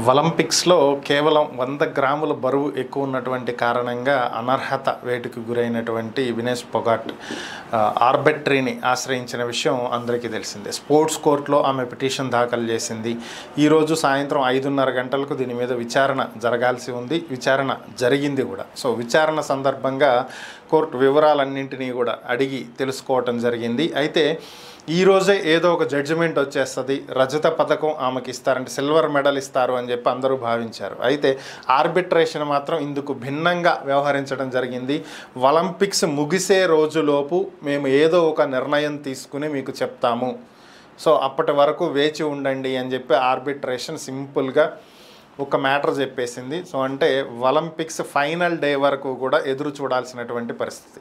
ఒలింపిక్స్‌లో కేవలం 100 గ్రాముల బరువు ఎక్కువ ఉన్నటువంటి కారణంగా అనర్హత వేటుకు గురైనటువంటి వినేష్ పొగాట్ ఆర్బిట్రీని ఆశ్రయించిన విషయం అందరికీ తెలిసిందే. స్పోర్ట్స్ కోర్టులో ఆమె పిటిషన్ దాఖలు చేసింది. ఈరోజు సాయంత్రం 5:30 గంటలకు దీని మీద విచారణ జరగాల్సి ఉంది. విచారణ జరిగింది కూడా. సో విచారణ సందర్భంగా కోర్టు వివరాలన్నింటినీ కూడా అడిగి తెలుసుకోవటం జరిగింది. అయితే ఈరోజే ఏదో ఒక జడ్జిమెంట్ వచ్చేస్తుంది, రజత పథకం ఆమెకి ఇస్తారంటే సిల్వర్ మెడల్ ఇస్తారు అని చెప్పి అందరూ భావించారు. అయితే ఆర్బిట్రేషన్ మాత్రం ఇందుకు భిన్నంగా వ్యవహరించడం జరిగింది. ఒలింపిక్స్ ముగిసే రోజులోపు మేము ఏదో ఒక నిర్ణయం తీసుకుని మీకు చెప్తాము, సో అప్పటి వరకు వేచి ఉండండి అని చెప్పి ఆర్బిట్రేషన్ సింపుల్గా ఒక మ్యాటర్ చెప్పేసింది. సో అంటే ఒలింపిక్స్ ఫైనల్ డే వరకు కూడా ఎదురు చూడాల్సినటువంటి పరిస్థితి.